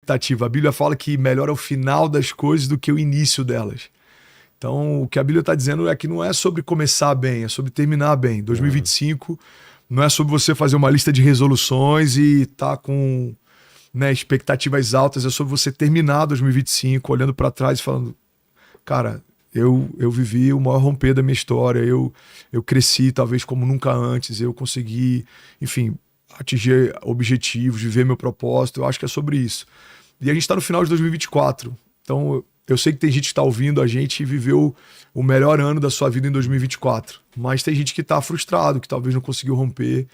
expectativa. A Bíblia fala que melhor é o final das coisas do que o início delas. Então, o que a Bíblia está dizendo é que não é sobre começar bem, é sobre terminar bem. 2025 não é sobre você fazer uma lista de resoluções e tá com, né, expectativas altas, é sobre você terminar 2025 olhando para trás e falando, cara, eu vivi o maior romper da minha história, eu cresci talvez como nunca antes, eu consegui, enfim, atingir objetivos, viver meu propósito, eu acho que é sobre isso. E a gente está no final de 2024, então eu sei que tem gente que está ouvindo a gente e viveu o melhor ano da sua vida em 2024, mas tem gente que está frustrado, que talvez não conseguiu romper.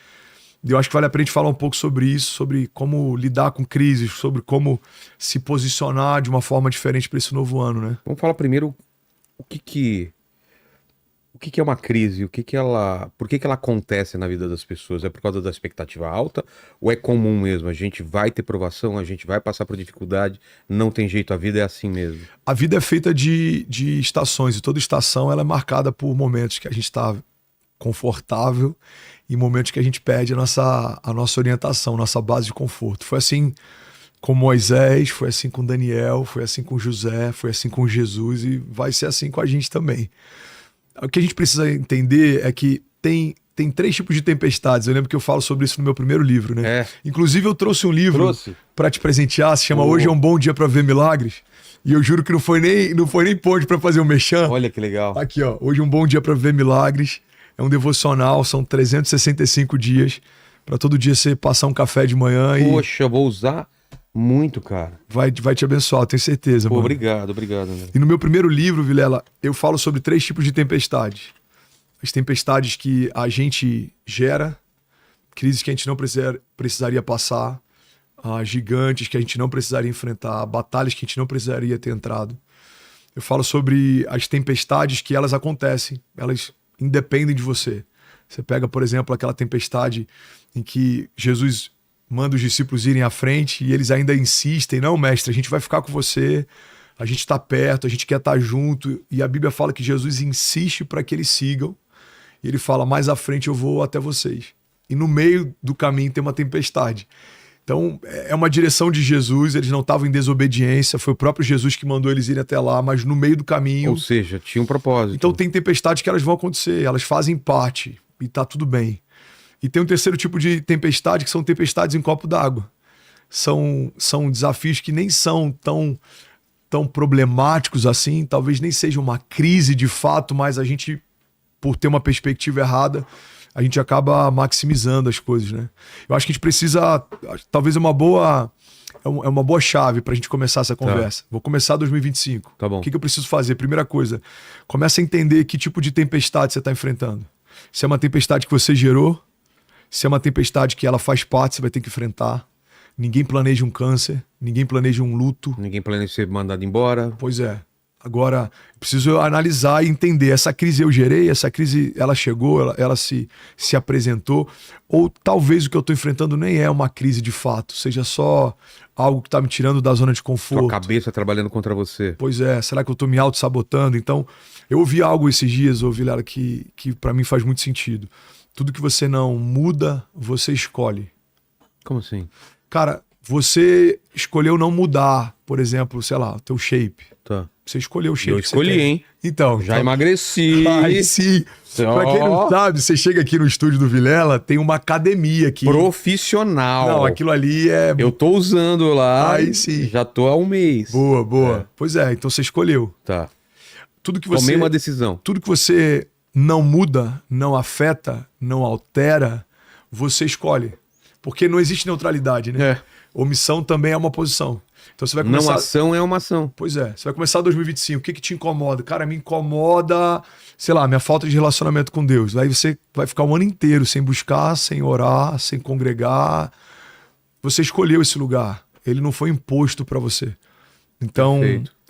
E eu acho que vale a pena a gente falar um pouco sobre isso, sobre como lidar com crises, sobre como se posicionar de uma forma diferente para esse novo ano, né? Vamos falar primeiro o que é uma crise, por que ela acontece na vida das pessoas? É por causa da expectativa alta ou é comum mesmo? A gente vai ter provação, a gente vai passar por dificuldade, não tem jeito, a vida é assim mesmo. A vida é feita de estações e toda estação ela é marcada por momentos que a gente está confortável e momentos que a gente perde a nossa orientação, nossa base de conforto. Foi assim com Moisés, foi assim com Daniel, foi assim com José, foi assim com Jesus e vai ser assim com a gente também. O que a gente precisa entender é que tem 3 tipos de tempestades. Eu lembro que eu falo sobre isso no meu primeiro livro, né? Inclusive eu trouxe um livro para te presentear, se chama Hoje é um Bom Dia para Ver Milagres. E eu juro que não foi nem ponte para fazer um merchan. Olha que legal. Aqui, ó, Hoje é um Bom Dia para Ver Milagres. É um devocional, são 365 dias para todo dia você passar um café de manhã. Poxa, eu vou usar muito, cara. Vai te abençoar, tenho certeza. Pô, mano. obrigado. Né? E no meu primeiro livro, Vilela, eu falo sobre 3 tipos de tempestades. As tempestades que a gente gera, crises que a gente não precisaria passar, gigantes que a gente não precisaria enfrentar, batalhas que a gente não precisaria ter entrado. Eu falo sobre as tempestades que elas acontecem, elas independem de você. Você pega, por exemplo, aquela tempestade em que Jesus manda os discípulos irem à frente e eles ainda insistem, não, mestre, a gente vai ficar com você, a gente está perto, a gente quer estar junto. E a Bíblia fala que Jesus insiste para que eles sigam. E ele fala, mais à frente eu vou até vocês. E no meio do caminho tem uma tempestade. Então, é uma direção de Jesus, eles não estavam em desobediência, foi o próprio Jesus que mandou eles irem até lá, mas no meio do caminho... Ou seja, tinha um propósito. Então tem tempestades que elas vão acontecer, elas fazem parte e tá tudo bem. E tem um terceiro tipo de tempestade, que são tempestades em copo d'água. São desafios que nem são tão problemáticos assim, talvez nem seja uma crise de fato, mas a gente, por ter uma perspectiva errada, a gente acaba maximizando as coisas, né? Eu acho que a gente precisa, talvez é uma boa chave pra gente começar essa conversa. Vou começar 2025. Tá bom. O que eu preciso fazer? Primeira coisa, começa a entender que tipo de tempestade você está enfrentando. Se é uma tempestade que você gerou, se é uma tempestade que ela faz parte, você vai ter que enfrentar. Ninguém planeja um câncer, ninguém planeja um luto. Ninguém planeja ser mandado embora. Pois é. Agora, preciso analisar e entender, essa crise eu gerei, essa crise ela chegou, ela se apresentou, ou talvez o que eu estou enfrentando nem é uma crise de fato, seja só algo que está me tirando da zona de conforto. Sua cabeça trabalhando contra você. Pois é, será que eu estou me auto-sabotando? Então, eu ouvi algo esses dias, Vilela, que para mim faz muito sentido. Tudo que você não muda, você escolhe. Como assim? Cara, você escolheu não mudar, por exemplo, sei lá, o teu shape. Tá. Você escolheu o shape. Eu escolhi, hein? Então. Já emagreci. Aí sim. Pra quem não sabe, você chega aqui no estúdio do Vilela, tem uma academia aqui. Profissional. Não, aquilo ali é... Eu tô usando lá. Aí sim. Já tô há um mês. Boa. É. Pois é, então você escolheu. Tá. Tudo que você... Tomei uma decisão. Tudo que você não muda, não afeta, não altera, você escolhe. Porque não existe neutralidade, né? É. Omissão também é uma posição. Então você vai começar... Não ação é uma ação. Pois é. Você vai começar 2025. O que te incomoda? Cara, me incomoda, sei lá, minha falta de relacionamento com Deus. Aí você vai ficar um ano inteiro sem buscar, sem orar, sem congregar. Você escolheu esse lugar. Ele não foi imposto para você. Então,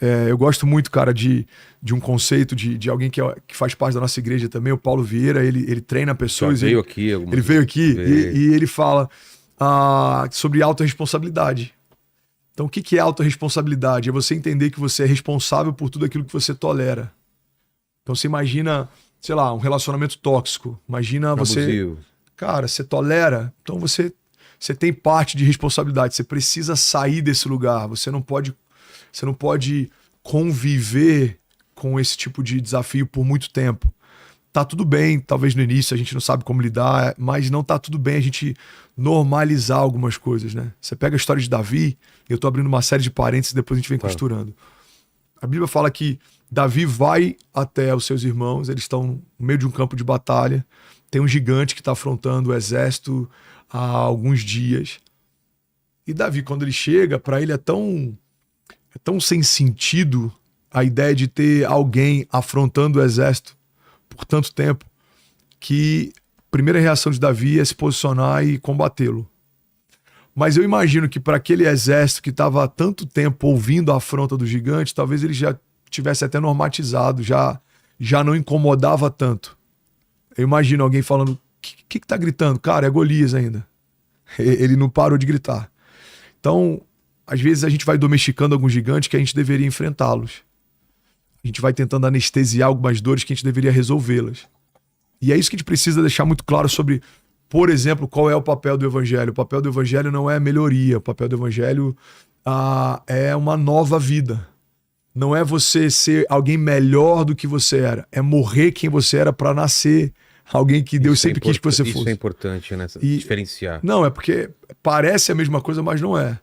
eu gosto muito, cara, de um conceito de alguém que faz parte da nossa igreja também, o Paulo Vieira. Ele treina pessoas. Ele veio aqui e ele fala sobre autorresponsabilidade. Então, o que é autorresponsabilidade? É você entender que você é responsável por tudo aquilo que você tolera. Então, você imagina, sei lá, um relacionamento tóxico. Imagina você... Abusivo. Cara, você tolera, então você você tem parte de responsabilidade. Você precisa sair desse lugar. Você não pode conviver com esse tipo de desafio por muito tempo. Tá tudo bem, talvez no início a gente não sabe como lidar, mas não tá tudo bem a gente normalizar algumas coisas, né? Você pega a história de Davi, eu tô abrindo uma série de parênteses e depois a gente vem costurando. A Bíblia fala que Davi vai até os seus irmãos, eles estão no meio de um campo de batalha, tem um gigante que está afrontando o exército há alguns dias. E Davi, quando ele chega, para ele é tão sem sentido a ideia de ter alguém afrontando o exército por tanto tempo, que a primeira reação de Davi é se posicionar e combatê-lo. Mas eu imagino que para aquele exército que estava há tanto tempo ouvindo a afronta do gigante, talvez ele já tivesse até normatizado, já não incomodava tanto. Eu imagino alguém falando, o que tá gritando? Cara, é Golias ainda. Ele não parou de gritar. Então, às vezes a gente vai domesticando alguns gigantes que a gente deveria enfrentá-los. A gente vai tentando anestesiar algumas dores que a gente deveria resolvê-las. E é isso que a gente precisa deixar muito claro sobre, por exemplo, qual é o papel do evangelho. O papel do evangelho não é melhoria. O papel do evangelho é uma nova vida. Não é você ser alguém melhor do que você era. É morrer quem você era para nascer alguém que Deus sempre quis que você fosse. Isso é importante, né? Diferenciar. Não, é porque parece a mesma coisa, mas não é.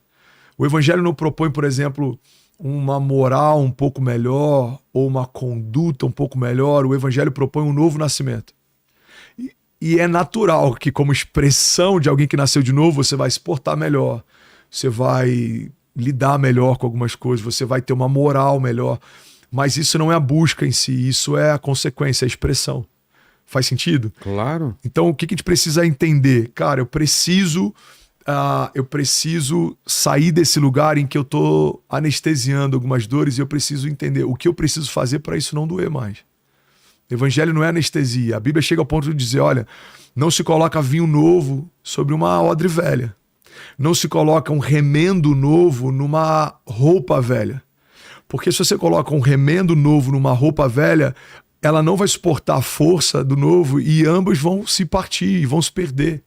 O evangelho não propõe, por exemplo, uma moral um pouco melhor ou uma conduta um pouco melhor. O evangelho propõe um novo nascimento. E é natural que, como expressão de alguém que nasceu de novo, você vai se portar melhor, você vai lidar melhor com algumas coisas, você vai ter uma moral melhor. Mas isso não é a busca em si, isso é a consequência, a expressão. Faz sentido? Claro. Então, o que a gente precisa entender? Cara, eu preciso sair desse lugar em que eu tô anestesiando algumas dores e eu preciso entender o que eu preciso fazer para isso não doer mais. O evangelho não é anestesia. A Bíblia chega ao ponto de dizer, olha, não se coloca vinho novo sobre uma odre velha. Não se coloca um remendo novo numa roupa velha. Porque se você coloca um remendo novo numa roupa velha, ela não vai suportar a força do novo e ambos vão se partir e vão se perder.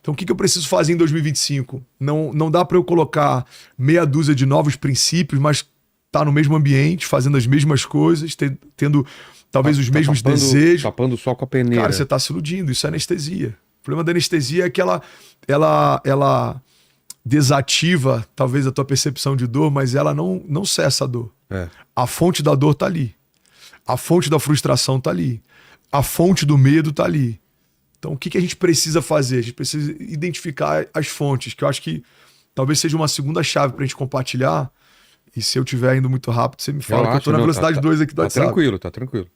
Então o que eu preciso fazer em 2025? Não dá para eu colocar meia dúzia de novos princípios, mas tá no mesmo ambiente, fazendo as mesmas coisas, tendo talvez os mesmos desejos. Tapando o sol com a peneira. Cara, você tá se iludindo, isso é anestesia. O problema da anestesia é que ela desativa talvez a tua percepção de dor, mas ela não cessa a dor. É. A fonte da dor tá ali. A fonte da frustração tá ali. A fonte do medo tá ali. Então, o que a gente precisa fazer? A gente precisa identificar as fontes, que eu acho que talvez seja uma segunda chave pra gente compartilhar. E se eu estiver indo muito rápido, você me fala que eu tô na velocidade 2 aqui do WhatsApp. Tá tranquilo.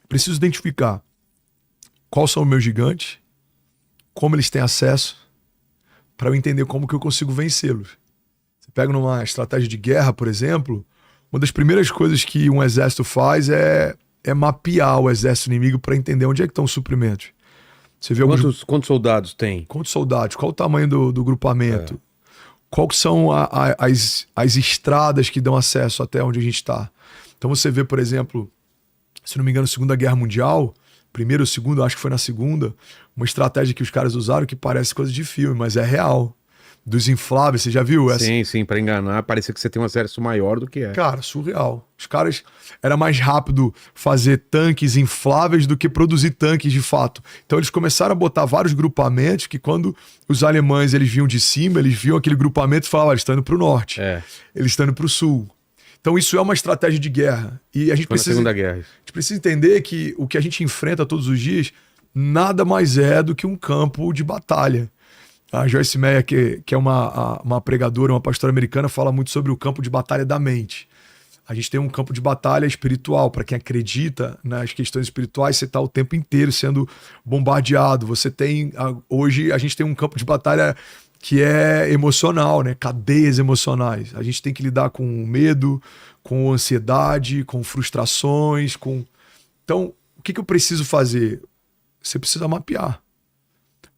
Preciso identificar quais são os meus gigantes, como eles têm acesso, para eu entender como que eu consigo vencê-los. Você pega numa estratégia de guerra, por exemplo, uma das primeiras coisas que um exército faz é mapear o exército inimigo para entender onde é que estão os suprimentos. Você vê quantos soldados tem? Quantos soldados? Qual o tamanho do grupamento? Quais são as estradas que dão acesso até onde a gente está? Então você vê, por exemplo, se não me engano, Segunda Guerra Mundial, primeira ou segunda, acho que foi na segunda, uma estratégia que os caras usaram que parece coisa de filme, mas é real. Dos infláveis, você já viu essa? Sim, pra enganar, parece que você tem um exército maior do que é. Cara, surreal. Os caras, era mais rápido fazer tanques infláveis do que produzir tanques de fato. Então eles começaram a botar vários grupamentos que quando os alemães eles vinham de cima, eles viam aquele grupamento e falavam, eles estão indo pro norte, eles estão indo pro sul. Então isso é uma estratégia de guerra. E a gente precisa, Segunda Guerra. A gente precisa entender que o que a gente enfrenta todos os dias nada mais é do que um campo de batalha. A Joyce Meyer, que é uma pregadora, uma pastora americana, fala muito sobre o campo de batalha da mente. A gente tem um campo de batalha espiritual. Para quem acredita nas questões espirituais, você está o tempo inteiro sendo bombardeado. Hoje a gente tem um campo de batalha que é emocional, né? Cadeias emocionais. A gente tem que lidar com medo, com ansiedade, com frustrações. Então, o que eu preciso fazer? Você precisa mapear.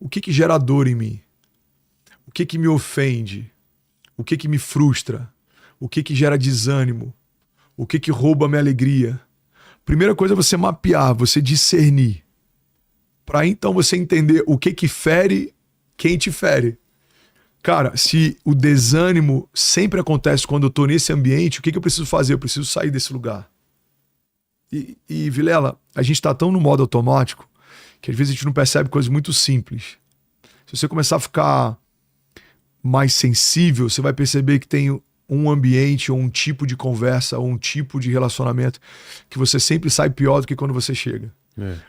O que gera dor em mim? O que me ofende? O que me frustra? O que gera desânimo? O que rouba a minha alegria? Primeira coisa é você mapear, você discernir. Para então você entender o que fere quem te fere. Cara, se o desânimo sempre acontece quando eu tô nesse ambiente, o que eu preciso fazer? Eu preciso sair desse lugar. E Vilela, a gente tá tão no modo automático que às vezes a gente não percebe coisas muito simples. Se você começar a ficar mais sensível, você vai perceber que tem um ambiente ou um tipo de conversa ou um tipo de relacionamento que você sempre sai pior do que quando você chega.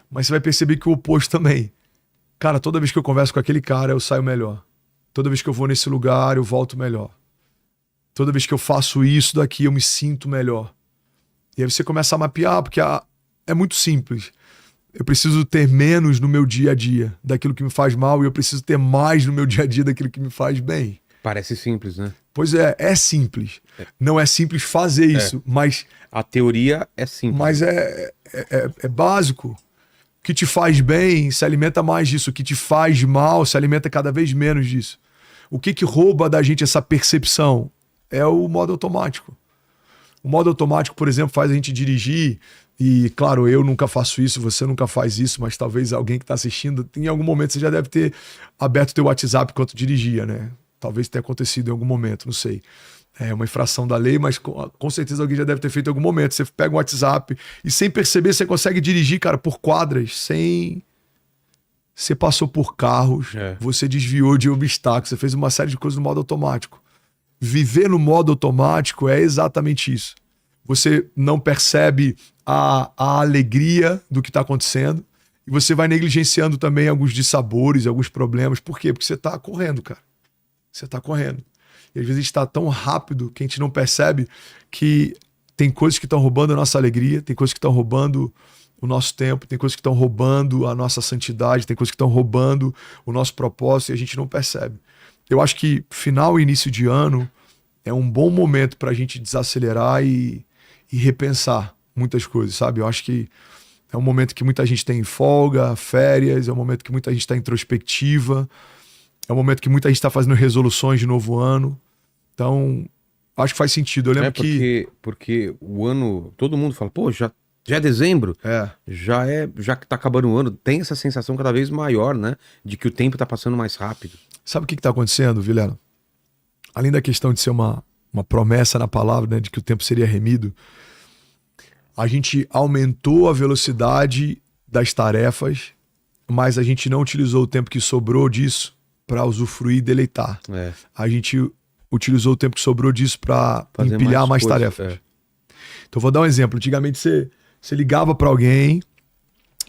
Mas você vai perceber que o oposto também. Cara, toda vez que eu converso com aquele cara, eu saio melhor. Toda vez que eu vou nesse lugar, eu volto melhor. Toda vez que eu faço isso daqui, eu me sinto melhor. E aí você começa a mapear, porque é muito simples. Eu preciso ter menos no meu dia a dia daquilo que me faz mal e eu preciso ter mais no meu dia a dia daquilo que me faz bem. Parece simples, né? Pois é simples. Não é simples fazer isso, mas... A teoria é simples. Mas é básico. O que te faz bem se alimenta mais disso. O que te faz mal se alimenta cada vez menos disso. O que rouba da gente essa percepção? É o modo automático. O modo automático, por exemplo, faz a gente dirigir e, claro, eu nunca faço isso, você nunca faz isso, mas talvez alguém que está assistindo, em algum momento você já deve ter aberto o teu WhatsApp enquanto dirigia, né? Talvez tenha acontecido em algum momento, não sei. É uma infração da lei, mas com certeza alguém já deve ter feito em algum momento. Você pega um WhatsApp e sem perceber você consegue dirigir, cara, por quadras, sem... Você passou por carros, você desviou de obstáculos, você fez uma série de coisas no modo automático. Viver no modo automático é exatamente isso. Você não percebe a alegria do que está acontecendo e você vai negligenciando também alguns dissabores, alguns problemas. Por quê? Porque você está correndo, cara. Você está correndo. E às vezes a gente está tão rápido que a gente não percebe que tem coisas que estão roubando a nossa alegria, tem coisas que estão roubando o nosso tempo, tem coisas que estão roubando a nossa santidade, tem coisas que estão roubando o nosso propósito e a gente não percebe. Eu acho que final e início de ano é um bom momento para a gente desacelerar e repensar muitas coisas, sabe? Eu acho que é um momento que muita gente tem folga, férias, é um momento que muita gente está introspectiva, é um momento que muita gente está fazendo resoluções de novo ano. Então, acho que faz sentido. Eu lembro porque o ano, todo mundo fala, pô, já é dezembro? Já que tá acabando o ano, tem essa sensação cada vez maior, né? De que o tempo tá passando mais rápido. Sabe o que tá acontecendo, Vilela? Além da questão de ser uma promessa na palavra, né, de que o tempo seria remido, a gente aumentou a velocidade das tarefas, mas a gente não utilizou o tempo que sobrou disso para usufruir e deleitar. A gente utilizou o tempo que sobrou disso para empilhar mais tarefas. Então vou dar um exemplo. Antigamente você ligava para alguém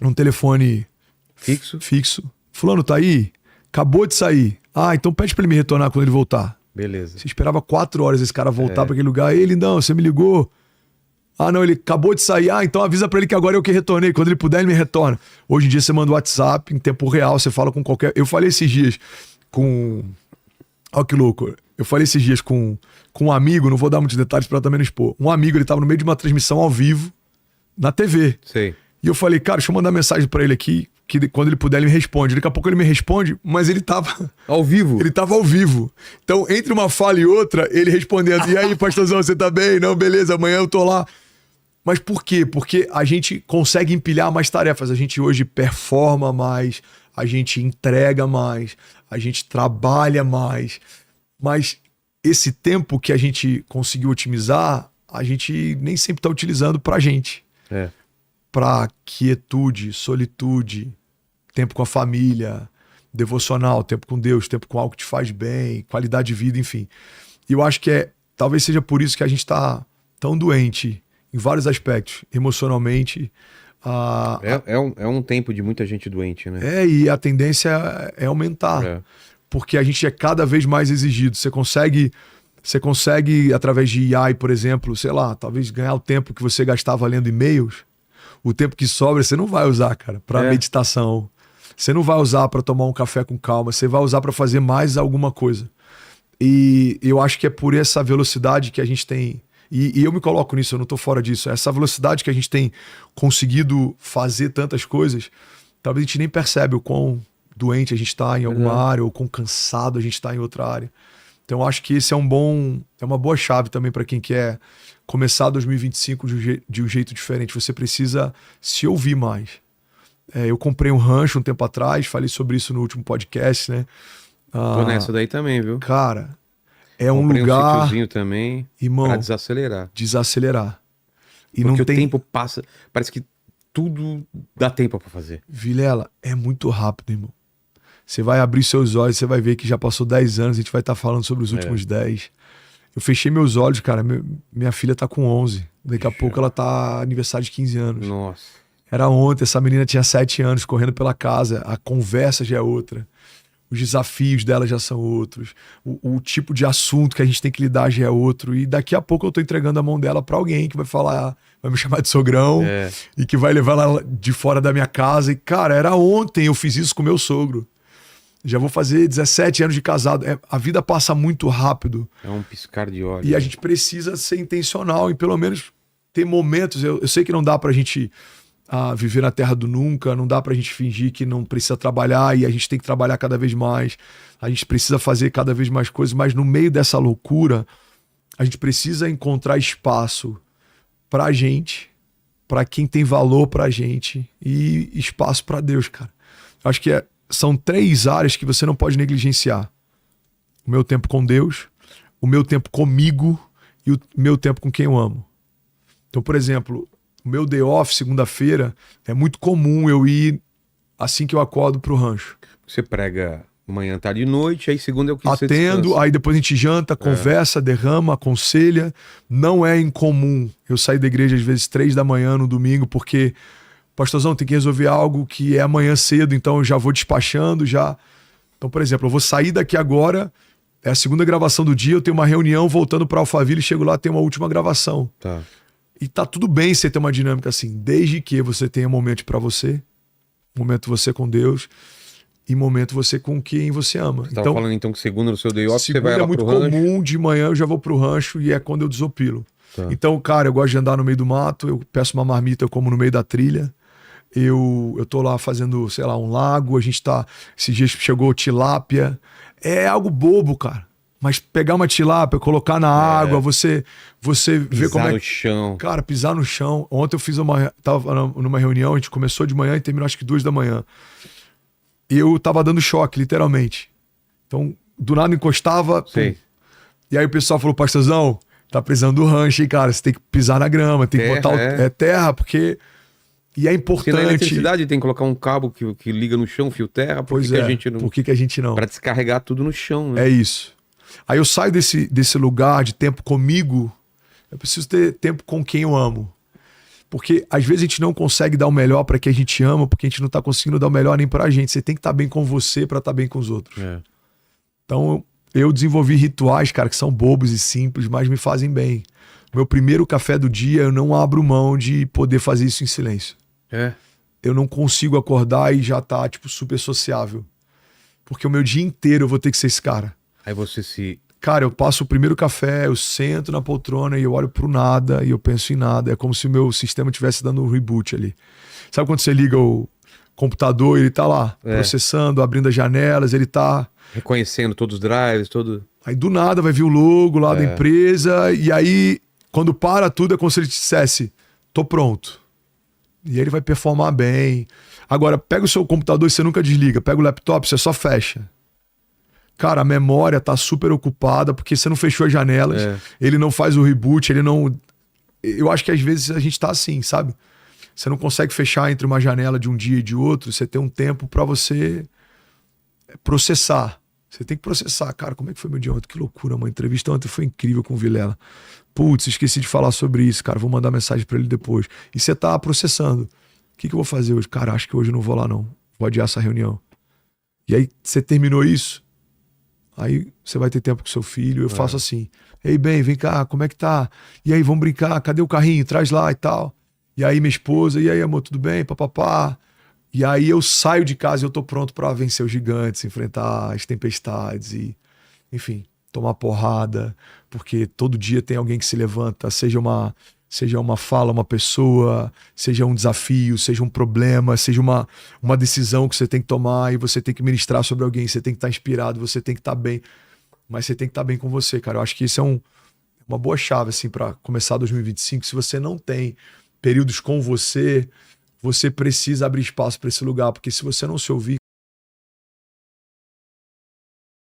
num telefone fixo. Fulano tá aí? Acabou de sair. Ah, então pede para ele me retornar quando ele voltar. Beleza. Você esperava 4 horas esse cara voltar para aquele lugar. Ei, lindão, você me ligou? Ah, não, ele acabou de sair. Ah, então avisa para ele que agora eu que retornei. Quando ele puder, ele me retorna. Hoje em dia você manda o WhatsApp em tempo real, você fala com qualquer... Eu falei esses dias com... Olha que louco. Eu falei esses dias com um amigo, não vou dar muitos detalhes para também não expor. Um amigo, ele tava no meio de uma transmissão ao vivo na TV. Sei. E eu falei, cara, deixa eu mandar mensagem para ele aqui, que quando ele puder ele me responde. Daqui a pouco ele me responde, mas ele tava... Ao vivo? Ele tava ao vivo. Então, entre uma fala e outra, ele respondendo, e aí, pastorzão, você tá bem? Não, beleza, amanhã eu tô lá. Mas por quê? Porque a gente consegue empilhar mais tarefas. A gente hoje performa mais, a gente entrega mais, a gente trabalha mais. Mas esse tempo que a gente conseguiu otimizar, a gente nem sempre tá utilizando pra gente. Pra quietude, solitude, tempo com a família, devocional, tempo com Deus, tempo com algo que te faz bem, qualidade de vida, enfim. E eu acho que talvez seja por isso que a gente tá tão doente em vários aspectos, emocionalmente. É um tempo de muita gente doente, né? E a tendência é aumentar. Porque a gente é cada vez mais exigido. Você consegue, através de AI, por exemplo, sei lá, talvez ganhar o tempo que você gastava lendo e-mails. O tempo que sobra você não vai usar, cara, para meditação. Você não vai usar para tomar um café com calma. Você vai usar para fazer mais alguma coisa. E eu acho que é por essa velocidade que a gente tem... E eu me coloco nisso, eu não tô fora disso. Essa velocidade que a gente tem conseguido fazer tantas coisas, talvez a gente nem percebe o quão doente a gente tá em alguma área, ou quão cansado a gente tá em outra área. Então eu acho que esse é uma boa chave também para quem quer começar 2025 de um jeito diferente. Você precisa se ouvir mais. Eu comprei um rancho um tempo atrás, falei sobre isso no último podcast, né? Tô nessa daí também, viu? Cara, é um Comprei um lugar, sítiozinho também pra irmão, desacelerar. desacelerar. E Porque não o tem. tempo passa, parece que tudo dá tempo pra fazer. Vilela, é muito rápido, irmão. Você vai abrir seus olhos, você vai ver que já passou 10 anos, a gente vai estar falando sobre os últimos 10. Eu fechei meus olhos, cara. Minha filha tá com 11. Daqui a pouco ela tá aniversário de 15 anos. Nossa. Era ontem, essa menina tinha 7 anos, correndo pela casa. A conversa já é outra. Os desafios dela já são outros. O tipo de assunto que a gente tem que lidar já é outro. E daqui a pouco eu tô entregando a mão dela pra alguém que vai falar, vai me chamar de sogrão e que vai levar ela de fora da minha casa. E, cara, era ontem eu fiz isso com meu sogro. Já vou fazer 17 anos de casado. A vida passa muito rápido. É um piscar de olhos. E a gente precisa ser intencional e pelo menos ter momentos. Eu sei que não dá pra gente viver na terra do nunca, não dá pra gente fingir que não precisa trabalhar e a gente tem que trabalhar cada vez mais. A gente precisa fazer cada vez mais coisas, mas no meio dessa loucura, a gente precisa encontrar espaço pra gente, pra quem tem valor pra gente e espaço pra Deus, cara. Acho que são 3 áreas que você não pode negligenciar. O meu tempo com Deus, o meu tempo comigo e o meu tempo com quem eu amo. Então, por exemplo, o meu day off, segunda-feira, é muito comum eu ir assim que eu acordo pro rancho. Você prega manhã, tarde e noite, aí segunda é o que você Atendo, descansa. aí depois a gente janta, conversa, derrama, aconselha. Não é incomum eu sair da igreja às vezes 3 da manhã no domingo, porque pastorzão, tem que resolver algo que é amanhã cedo, então eu já vou despachando, já. Então, por exemplo, eu vou sair daqui agora, é a segunda gravação do dia, eu tenho uma reunião, voltando para Alphaville, chego lá, tem uma última gravação. Tá. E tá tudo bem você ter uma dinâmica assim, desde que você tenha momento para você, momento você com Deus e momento você com quem você ama. Você tava falando então que segunda no seu day off, você segunda vai lá é muito pro rancho. comum, de manhã eu já vou pro rancho e é quando eu desopilo. Tá. Então, cara, eu gosto de andar no meio do mato, eu peço uma marmita, eu como no meio da trilha. Eu tô lá fazendo, sei lá, um lago, a gente tá. Esses dias chegou tilápia. É algo bobo, cara. Mas pegar uma tilápia, colocar na água, você vê como Pisar é. no chão. Cara, pisar no chão. Ontem eu fiz tava numa reunião, a gente começou de manhã e terminou acho que 2 da manhã. Eu tava dando choque, literalmente. Então, do nada encostava. Sei. E aí o pessoal falou, pastorzão, tá precisando do rancho, hein, cara? Você tem que pisar na grama, tem que Terra, botar terra, porque. E é Se na importante. eletricidade tem que colocar um cabo que liga no chão, fio terra, por Pois que é, a gente não. por que a gente não? Pra descarregar tudo no chão, né? É isso. Aí eu saio desse lugar de tempo comigo, eu preciso ter tempo com quem eu amo. Porque às vezes a gente não consegue dar o melhor para quem a gente ama, porque a gente não tá conseguindo dar o melhor nem pra gente. Você tem que estar bem com você para estar bem com os outros. É. Então eu desenvolvi rituais, cara, que são bobos e simples, mas me fazem bem. Meu primeiro café do dia, eu não abro mão de poder fazer isso em silêncio. É. Eu não consigo acordar e já tá, tipo, super sociável. Porque o meu dia inteiro eu vou ter que ser esse cara. Aí você se. Cara, eu passo o primeiro café, eu sento na poltrona e eu olho pro nada e eu penso em nada. É como se o meu sistema estivesse dando um reboot ali. Sabe quando você liga o computador e ele tá lá, processando, abrindo as janelas, ele tá... Reconhecendo todos os drives, todo. Aí do nada vai vir o logo lá da empresa e aí quando para tudo é como se ele dissesse, tô pronto. E ele vai performar bem. Agora, pega o seu computador e você nunca desliga. Pega o laptop, você só fecha. Cara, a memória tá super ocupada porque você não fechou as janelas. Ele não faz o reboot, ele não... Eu acho que às vezes a gente tá assim, sabe? Você não consegue fechar entre uma janela de um dia e de outro. Você tem um tempo pra você processar. Você tem que processar. Cara, como é que foi meu dia ontem? Que loucura, mano. A entrevista ontem foi incrível com o Vilela. Putz, esqueci de falar sobre isso, cara. Vou mandar mensagem pra ele depois. E você tá processando. O que eu vou fazer hoje? Cara, acho que hoje eu não vou lá, não. Vou adiar essa reunião. E aí, você terminou isso? Aí você vai ter tempo com seu filho. Eu faço assim. Ei, bem, vem cá, como é que tá? E aí, vamos brincar? Cadê o carrinho? Traz lá e tal. E aí, minha esposa. E aí, amor, tudo bem? Papapá. E aí eu saio de casa e eu tô pronto pra vencer os gigantes, enfrentar as tempestades e, enfim, tomar porrada, porque todo dia tem alguém que se levanta, seja uma fala, uma pessoa, seja um desafio, seja um problema, seja uma decisão que você tem que tomar e você tem que ministrar sobre alguém, você tem que estar inspirado, você tem que estar bem, mas você tem que estar bem com você, cara. Eu acho que isso é uma boa chave, assim, pra começar 2025. Se você não tem períodos com você precisa abrir espaço para esse lugar, porque se você não se ouvir,